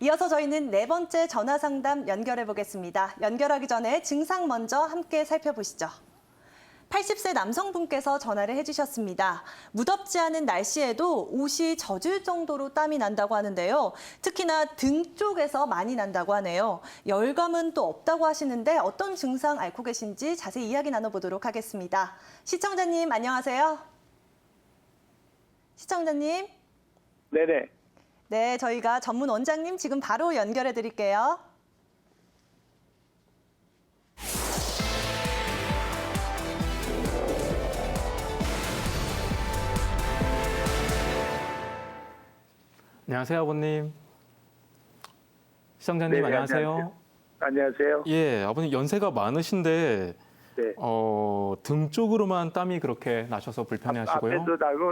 이어서 저희는 네 번째 전화 상담 연결해 보겠습니다. 연결하기 전에 증상 먼저 함께 살펴보시죠. 80세 남성분께서 전화를 해주셨습니다. 무덥지 않은 날씨에도 옷이 젖을 정도로 땀이 난다고 하는데요. 특히나 등 쪽에서 많이 난다고 하네요. 열감은 또 없다고 하시는데 어떤 증상 앓고 계신지 자세히 이야기 나눠보도록 하겠습니다. 시청자님 안녕하세요. 시청자님. 네네. 네, 저희가 전문 원장님 지금 바로 연결해 드릴게요. 안녕하세요, 아버님. 시청자님 네, 안녕하세요. 안녕하세요. 예, 아버님 연세가 많으신데 네. 등 쪽으로만 땀이 그렇게 나셔서 불편해하시고요.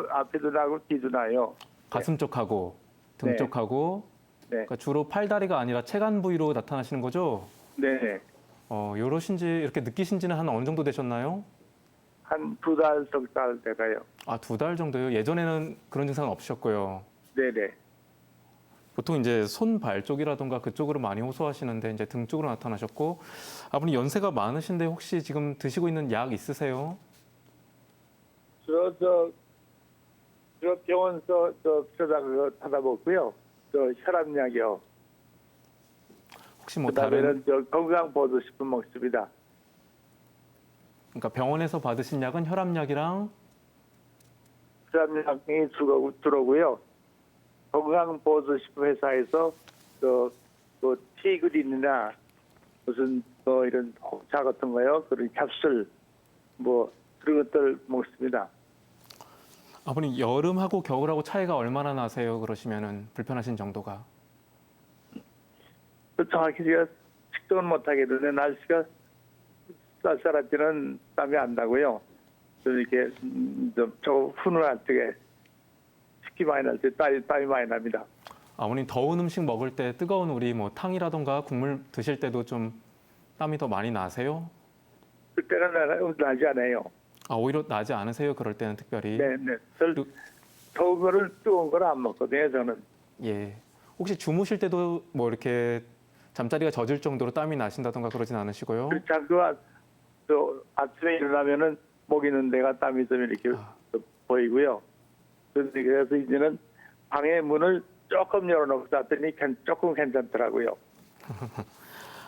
앞에도 나고 뒤도 나요. 가슴 쪽하고 등 네. 쪽하고 네. 그러니까 주로 팔다리가 아니라 체간 부위로 나타나시는 거죠? 네. 요러신지 이렇게 느끼신지는 한 어느 정도 되셨나요? 한 2달, 3달 돼가요. 아, 2달 정도요? 예전에는 그런 증상은 없으셨고요. 네네. 보통 이제 손, 발 쪽이라던가 그쪽으로 많이 호소하시는데 이제 등 쪽으로 나타나셨고, 아버님 연세가 많으신데 혹시 지금 드시고 있는 약 있으세요? 저 병원서 쓰다 그거 받아먹고요. 혈압약이요. 혹시 뭐 다른, 그다음에는 건강보조식품 먹습니다. 그러니까 병원에서 받으신 약은 혈압약이랑 혈압약이 들어오고요. 건강보조식품 회사에서 티그린이나 무슨 이런 홍차 같은 거요. 그런 캡슐 뭐 그런 것들 먹습니다. 아버님 여름하고 겨울하고 차이가 얼마나 나세요? 그러시면은 불편하신 정도가. 정확히 제가 측정은 못하겠는데 날씨가 쌀쌀할 때는 땀이 안 나고요. 좀 이렇게 좀 훈훈할 때 습기 많이 날 때 땀이 많이 납니다. 아버님 더운 음식 먹을 때 뜨거운 우리 뭐 탕이라던가 국물 드실 때도 좀 땀이 더 많이 나세요? 그때는 나지 않아요. 아, 오히려 나지 않으세요? 그럴 때는 특별히. 네. 더운 거를 뜨거운 거를 안 먹거든요, 저는. 예. 혹시 주무실 때도 뭐 이렇게 잠자리가 젖을 정도로 땀이 나신다던가 그러진 않으시고요? 또 아침에 일어나면은 목 있는 데가 땀이 좀 이렇게 보이고요. 그래서 이제는 방의 문을 조금 열어놓고 잤더니 조금 괜찮더라고요.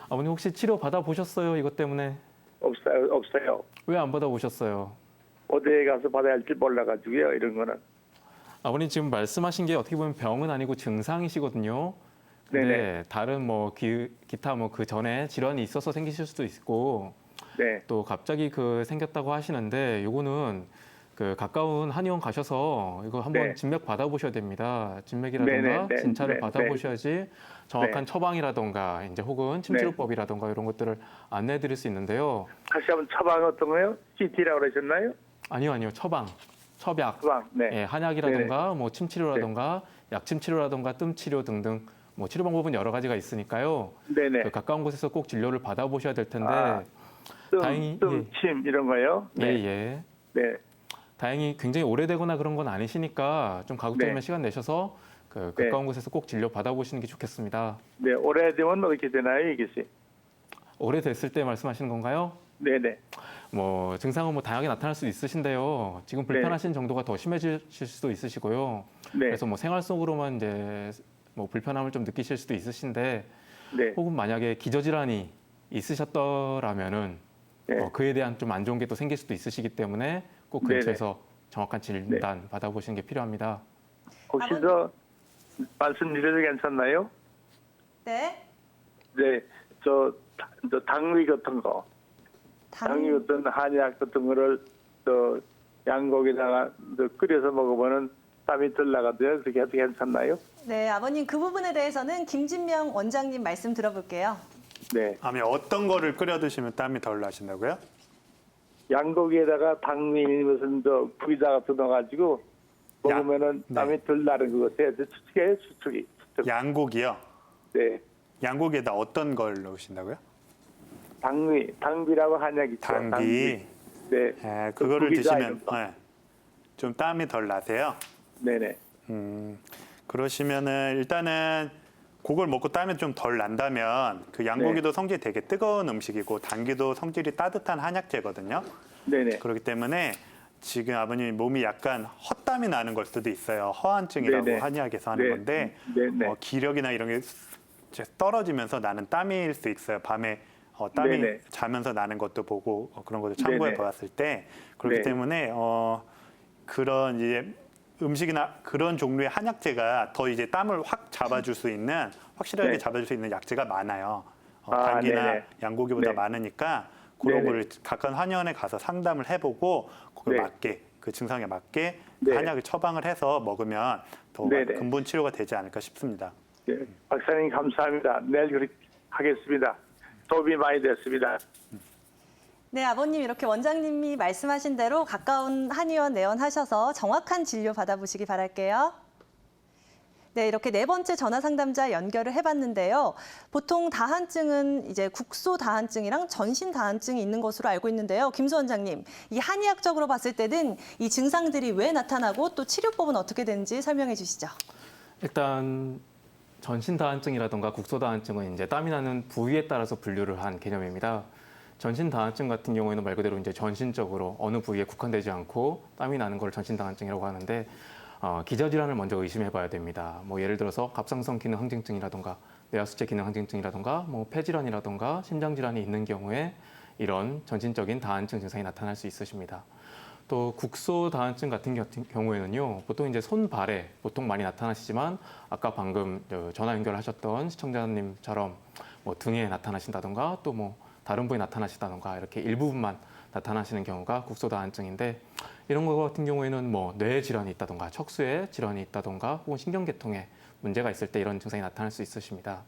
아버님 혹시 치료 받아보셨어요? 이것 때문에? 없어요. 왜 안 받아보셨어요? 어디에 가서 받아야 할지 몰라가지고요, 이런 거는. 아버님 지금 말씀하신 게 어떻게 보면 병은 아니고 증상이시거든요. 근데 네네. 다른 뭐 기타 뭐 그 전에 질환이 있어서 생기실 수도 있고 네. 또 갑자기 생겼다고 하시는데 요거는 그 가까운 한의원 가셔서 이거 한번 네. 진맥 받아보셔야 됩니다. 진맥이라던가 네네. 진찰을 네. 받아보셔야지 정확한 네. 처방이라던가 이제 혹은 침치료법이라던가 이런 것들을 안내해드릴 수 있는데요. 다시 한번 처방 어떤 거요? CT라고 그러셨나요? 아니요, 처방, 첩약, 처방. 네. 예, 한약이라던가 뭐 침치료라던가 약침 치료라던가 뜸 치료 등등 뭐 치료 방법은 여러 가지가 있으니까요. 네네. 그 가까운 곳에서 꼭 진료를 받아보셔야 될 텐데 다행히 뜸침 이런 거요? 네. 예. 네. 다행히 굉장히 오래되거나 그런 건 아니시니까 좀 가급적이면 네. 시간 내셔서 그 가까운 곳에서 꼭 진료 받아보시는 게 좋겠습니다. 네. 오래되면 어떻게 되나요, 이것이? 오래됐을 때 말씀하시는 건가요? 네네. 뭐 증상은 뭐 다양하게 나타날 수 있으신데요. 지금 불편하신 정도가 더 심해질 수도 있으시고요. 네. 그래서 뭐 생활 속으로만 이제 뭐 불편함을 좀 느끼실 수도 있으신데 네. 혹은 만약에 기저질환이 있으셨더라면은 네. 그에 대한 좀 안 좋은 게 또 생길 수도 있으시기 때문에 꼭 네네. 근처에서 정확한 진단 받아보시는 게 필요합니다. 혹시 말씀드려도 괜찮나요? 네. 네. 저 당귀 같은 거. 당귀 같은 한약 같은 거를 양고기다가 끓여서 먹으면은 땀이 덜 나가도요. 그게 어떻게 괜찮나요? 네, 아버님 그 부분에 대해서는 김진명 원장님 말씀 들어볼게요. 네. 아니 어떤 거를 끓여 드시면 땀이 덜 나신다고요? 양고기에다가 당귀 무슨 부이자 같은 거 넣어가지고 먹으면은 네. 땀이 덜 나는 것 같아요. 수축이에요, 수축이. 수축. 양고기요. 네. 양고기에다 어떤 걸 넣으신다고요? 당귀라고 한약 있죠. 당귀. 네. 예, 그거를 구기자 드시면 이런 거. 좀 땀이 덜 나세요. 네네. 그러시면은 일단은 그걸 먹고 땀이 좀 덜 난다면 그 양고기도 성질이 되게 뜨거운 음식이고 당귀도 성질이 따뜻한 한약재거든요. 네네. 그렇기 때문에 지금 아버님 몸이 약간 헛땀이 나는 걸 수도 있어요. 허한증이라고 네네. 한의학에서 하는 네. 건데 네네. 기력이나 이런 게 이제 떨어지면서 나는 땀일 수 있어요. 밤에 땀이 네네. 자면서 나는 것도 보고 그런 것도 참고해 네네. 보았을 때 그렇기 네. 때문에 그런 이제 음식이나 그런 종류의 한약재가 더 이제 땀을 확 잡아줄 수 있는 확실하게 네. 잡아줄 수 있는 약재가 많아요. 아, 당귀나 네네. 양고기보다 네. 많으니까 그런 네네. 거를 가까운 한의원에 가서 상담을 해보고 그걸 네. 맞게 그 증상에 맞게 그 네. 한약을 처방을 해서 먹으면 더 네네. 근본 치료가 되지 않을까 싶습니다. 예, 박사님 감사합니다. 내일 그렇게 하겠습니다. 도움이 많이 됐습니다. 네, 아버님 이렇게 원장님이 말씀하신 대로 가까운 한의원 내원하셔서 정확한 진료 받아보시기 바랄게요. 네, 이렇게 네 번째 전화 상담자 연결을 해봤는데요. 보통 다한증은 이제 국소 다한증이랑 전신 다한증이 있는 것으로 알고 있는데요. 김수 원장님, 이 한의학적으로 봤을 때는 이 증상들이 왜 나타나고 또 치료법은 어떻게 되는지 설명해 주시죠. 일단 전신 다한증이라든가 국소 다한증은 이제 땀이 나는 부위에 따라서 분류를 한 개념입니다. 전신 다한증 같은 경우에는 말 그대로 이제 전신적으로 어느 부위에 국한되지 않고 땀이 나는 걸 전신 다한증이라고 하는데 기저질환을 먼저 의심해 봐야 됩니다. 뭐 예를 들어서 갑상선 기능 항진증이라든가 뇌하수체 기능 항진증이라든가 뭐 폐질환이라든가 심장 질환이 있는 경우에 이런 전신적인 다한증 증상이 나타날 수 있으십니다. 또 국소 다한증 같은 경우에는요, 보통 이제 손발에 보통 많이 나타나시지만 아까 방금 전화 연결하셨던 시청자님처럼 뭐 등에 나타나신다던가 또 뭐 다른 부위에 나타나시다던가 이렇게 일부분만 나타나시는 경우가 국소 다한증인데 이런 거 같은 경우에는 뭐 뇌 질환이 있다던가 척수에 질환이 있다던가 혹은 신경계통에 문제가 있을 때 이런 증상이 나타날 수 있으십니다.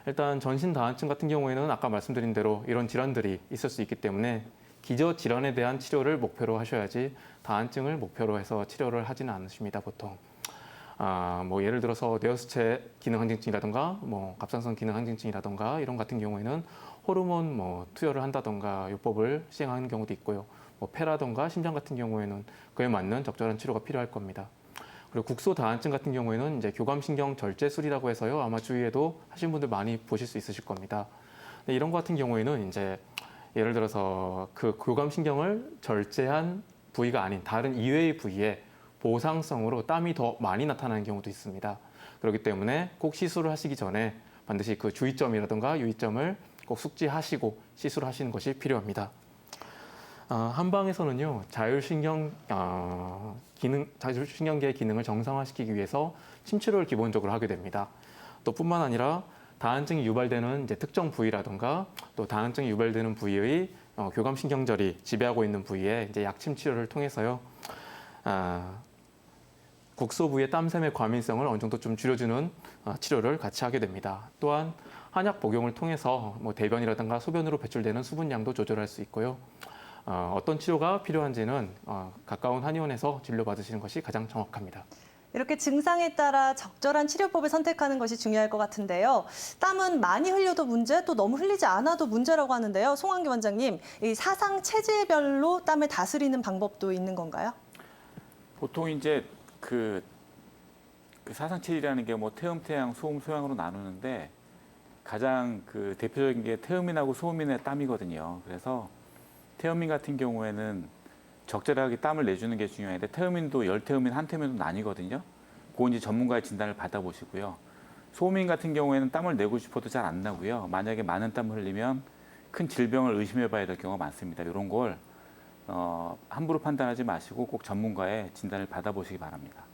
일단 전신 다한증 같은 경우에는 아까 말씀드린 대로 이런 질환들이 있을 수 있기 때문에 기저 질환에 대한 치료를 목표로 하셔야지 다한증을 목표로 해서 치료를 하지는 않으십니다, 보통. 뭐 예를 들어서 뇌하수체 기능 항진증이라든가 뭐 갑상선 기능 항진증이라든가 이런 같은 경우에는 호르몬 뭐 투여를 한다던가 요법을 시행하는 경우도 있고요. 뭐 폐라던가 심장 같은 경우에는 그에 맞는 적절한 치료가 필요할 겁니다. 그리고 국소 다한증 같은 경우에는 이제 교감신경 절제술이라고 해서요. 아마 주위에도 하신 분들 많이 보실 수 있으실 겁니다. 근데 이런 것 같은 경우에는 이제 예를 들어서 그 교감신경을 절제한 부위가 아닌 다른 이외의 부위에 보상성으로 땀이 더 많이 나타나는 경우도 있습니다. 그렇기 때문에 꼭 시술을 하시기 전에 반드시 그 주의점이라든가 유의점을 꼭 숙지하시고 시술을 하시는 것이 필요합니다. 한방에서는요, 자율신경계의 기능을 정상화시키기 위해서 침치료를 기본적으로 하게 됩니다. 또 뿐만 아니라 다한증이 유발되는 이제 특정 부위라든가 또 다한증이 유발되는 부위의 교감신경절이 지배하고 있는 부위에 이제 약침 치료를 통해서요, 국소 부위의 땀샘의 과민성을 어느 정도 좀 줄여주는 치료를 같이 하게 됩니다. 또한 한약 복용을 통해서 뭐 대변이라든가 소변으로 배출되는 수분량도 조절할 수 있고요. 어떤 치료가 필요한지는 가까운 한의원에서 진료받으시는 것이 가장 정확합니다. 이렇게 증상에 따라 적절한 치료법을 선택하는 것이 중요할 것 같은데요. 땀은 많이 흘려도 문제, 또 너무 흘리지 않아도 문제라고 하는데요. 송한기 원장님, 이 사상 체질별로 땀을 다스리는 방법도 있는 건가요? 보통 이제 그 사상체질이라는 게 뭐 태음, 태양, 소음, 소양으로 나누는데 가장 그 대표적인 게 태음인하고 소음인의 땀이거든요. 그래서 태음인 같은 경우에는 적절하게 땀을 내주는 게 중요한데 태음인도 열태음인, 한태음인도 나뉘거든요. 그건 이제 전문가의 진단을 받아보시고요. 소음인 같은 경우에는 땀을 내고 싶어도 잘 안 나고요. 만약에 많은 땀을 흘리면 큰 질병을 의심해봐야 될 경우가 많습니다. 이런 걸 함부로 판단하지 마시고 꼭 전문가의 진단을 받아보시기 바랍니다.